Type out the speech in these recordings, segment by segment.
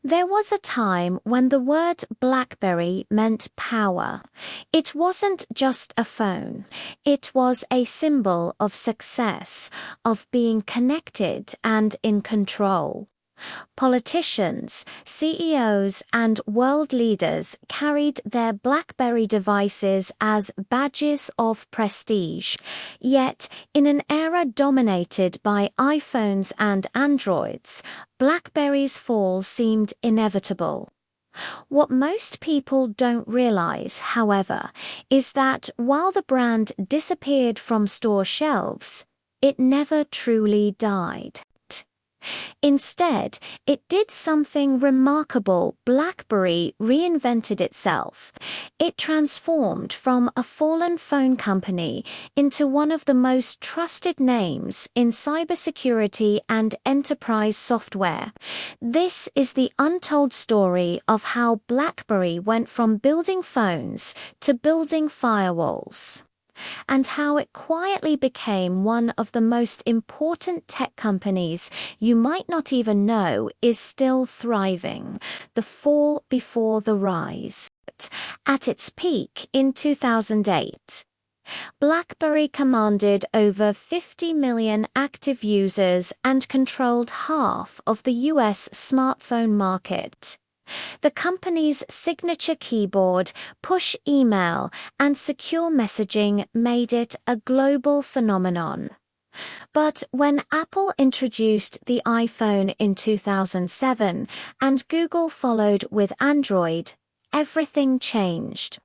There was a time when the word BlackBerry meant power. It wasn't just a phone. It was a symbol of success, of being connected and in control. Politicians, CEOs, and world leaders carried their BlackBerry devices as badges of prestige. Yet, in an era dominated by iPhones and Androids, BlackBerry's fall seemed inevitable. What most people don't realize, however, is that while the brand disappeared from store shelves, it never truly died. Instead, it did something remarkable. BlackBerry reinvented itself. It transformed from a fallen phone company into one of the most trusted names in cybersecurity and enterprise software. This is the untold story of how BlackBerry went from building phones to building firewalls, and how it quietly became one of the most important tech companies you might not even know is still thriving. The fall before the rise. At its peak in 2008, BlackBerry commanded over 50 million active users and controlled half of the US smartphone market. The company's signature keyboard, push email, and secure messaging made it a global phenomenon. But when Apple introduced the iPhone in 2007 and Google followed with Android, everything changed.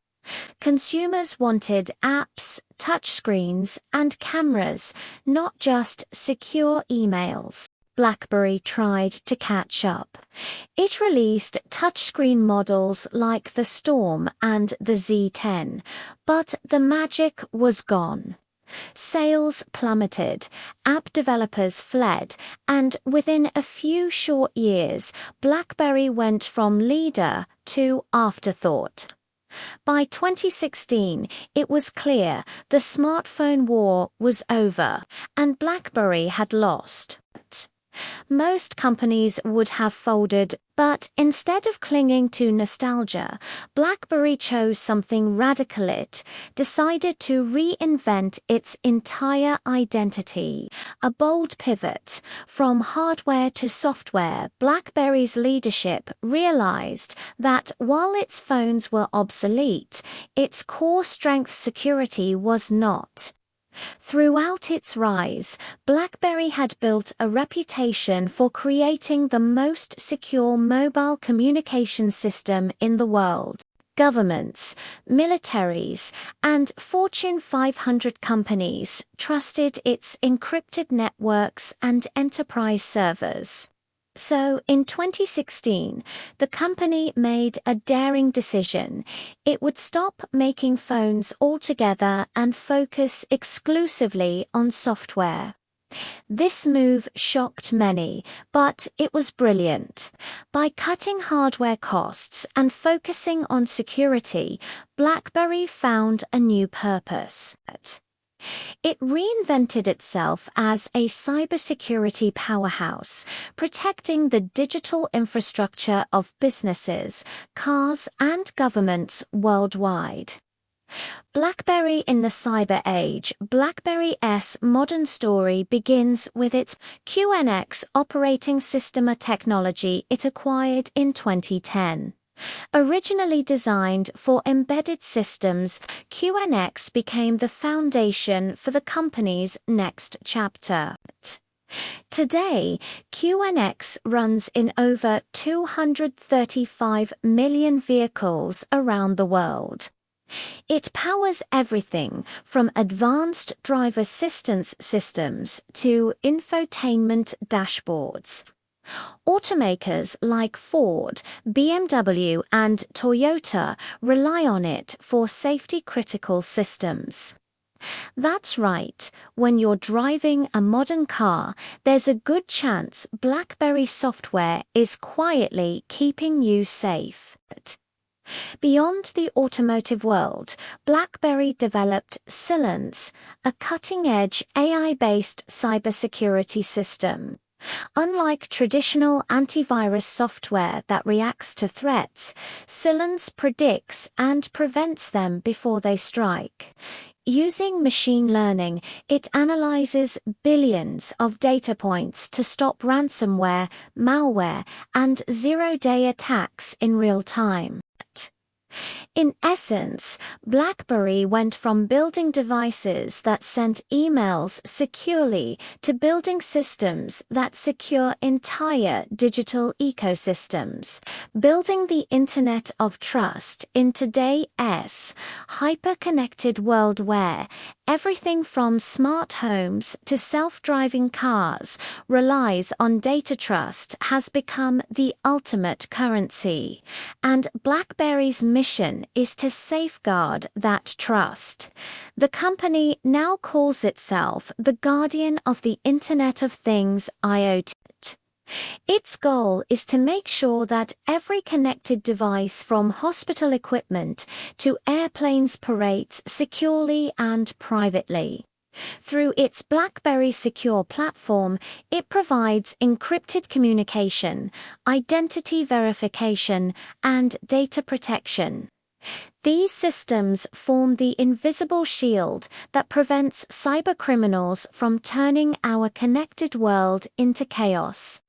Consumers wanted apps, touchscreens, and cameras, not just secure emails. BlackBerry tried to catch up. It released touchscreen models like the Storm and the Z10, but the magic was gone. Sales plummeted, app developers fled, and within a few short years, BlackBerry went from leader to afterthought. By 2016, it was clear the smartphone war was over, and BlackBerry had lost. Most companies would have folded, but instead of clinging to nostalgia, BlackBerry chose something radical. It decided to reinvent its entire identity. A bold pivot from hardware to software. BlackBerry's leadership realized that while its phones were obsolete, its core strength, security, was not. Throughout its rise, BlackBerry had built a reputation for creating the most secure mobile communication system in the world. Governments, militaries, and Fortune 500 companies trusted its encrypted networks and enterprise servers. So, in 2016, the company made a daring decision. It would stop making phones altogether and focus exclusively on software. This move shocked many, but it was brilliant. By cutting hardware costs and focusing on security, BlackBerry found a new purpose. It reinvented itself as a cybersecurity powerhouse, protecting the digital infrastructure of businesses, cars, and governments worldwide. BlackBerry in the cyber age. BlackBerry's modern story begins with its QNX operating system, a technology it acquired in 2010. Originally designed for embedded systems, QNX became the foundation for the company's next chapter. Today, QNX runs in over 235 million vehicles around the world. It powers everything from advanced driver assistance systems to infotainment dashboards. Automakers like Ford, BMW, and Toyota rely on it for safety-critical systems. That's right, when you're driving a modern car, there's a good chance BlackBerry software is quietly keeping you safe. Beyond the automotive world, BlackBerry developed Cylance, a cutting-edge AI-based cybersecurity system. Unlike traditional antivirus software that reacts to threats, Cylance predicts and prevents them before they strike. Using machine learning, it analyzes billions of data points to stop ransomware, malware, and zero-day attacks in real time. In essence, BlackBerry went from building devices that sent emails securely to building systems that secure entire digital ecosystems, building the Internet of Trust in today's hyper-connected world where everything from smart homes to self-driving cars relies on data. Trust has become the ultimate currency, and BlackBerry's mission is to safeguard that trust. The company now calls itself the guardian of the Internet of Things (IoT). Its goal is to make sure that every connected device from hospital equipment to airplanes operates securely and privately. Through its BlackBerry Secure platform, it provides encrypted communication, identity verification, and data protection. These systems form the invisible shield that prevents cybercriminals from turning our connected world into chaos.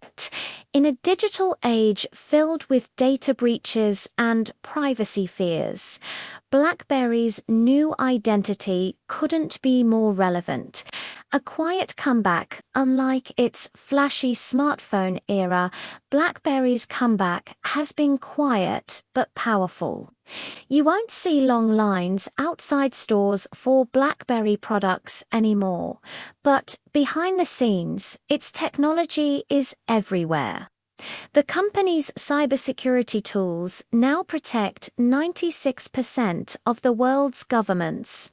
In a digital age filled with data breaches and privacy fears, BlackBerry's new identity couldn't be more relevant. A quiet comeback. Unlike its flashy smartphone era, BlackBerry's comeback has been quiet but powerful. You won't see long lines outside stores for BlackBerry products anymore, but behind the scenes, its technology is everywhere. The company's cybersecurity tools now protect 96% of the world's governments,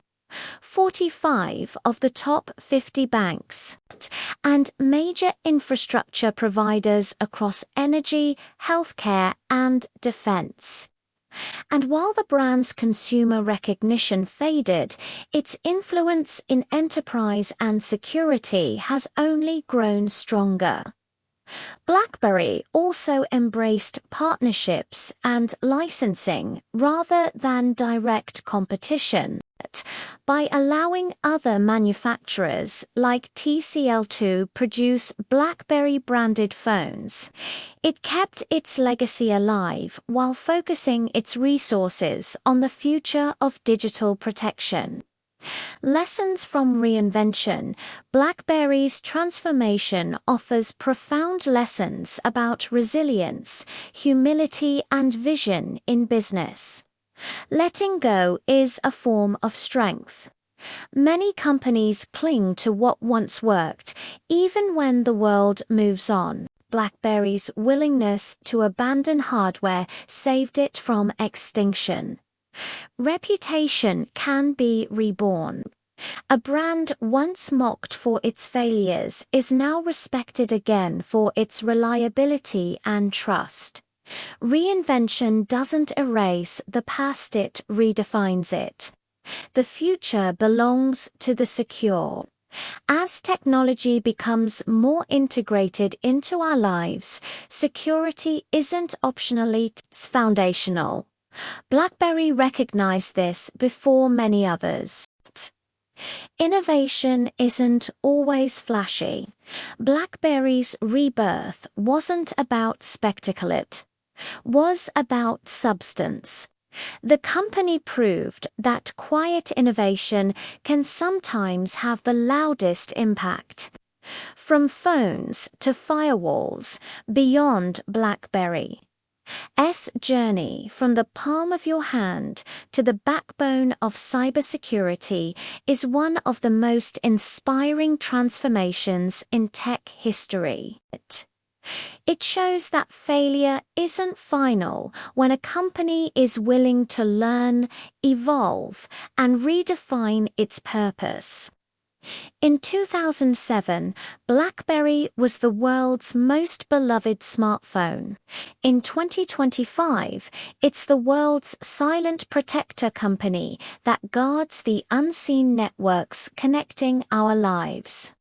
45 of the top 50 banks, and major infrastructure providers across energy, healthcare, and defense. And while the brand's consumer recognition faded, its influence in enterprise and security has only grown stronger. BlackBerry also embraced partnerships and licensing rather than direct competition. By allowing other manufacturers like TCL to produce BlackBerry-branded phones, it kept its legacy alive while focusing its resources on the future of digital protection. Lessons from Reinvention. BlackBerry's transformation offers profound lessons about resilience, humility, and vision in business. Letting go is a form of strength. Many companies cling to what once worked, even when the world moves on. BlackBerry's willingness to abandon hardware saved it from extinction. Reputation can be reborn. A brand once mocked for its failures is now respected again for its reliability and trust. Reinvention doesn't erase the past, it redefines it. The future belongs to the secure. As technology becomes more integrated into our lives, security isn't optionally, it's foundational. BlackBerry recognized this before many others. Innovation isn't always flashy. BlackBerry's rebirth wasn't about spectacle, it was about substance. The company proved that quiet innovation can sometimes have the loudest impact. From phones to firewalls, beyond BlackBerry's journey from the palm of your hand to the backbone of cybersecurity is one of the most inspiring transformations in tech history. It shows that failure isn't final when a company is willing to learn, evolve, and redefine its purpose. In 2007, BlackBerry was the world's most beloved smartphone. In 2025, it's the world's silent protector company that guards the unseen networks connecting our lives.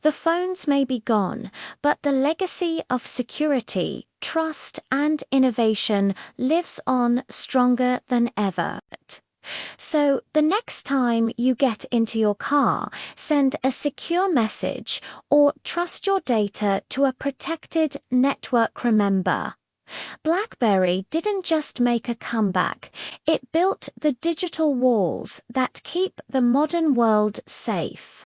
The phones may be gone, but the legacy of security, trust, and innovation lives on stronger than ever. So, the next time you get into your car, send a secure message or trust your data to a protected network. Remember, BlackBerry didn't just make a comeback, it built the digital walls that keep the modern world safe.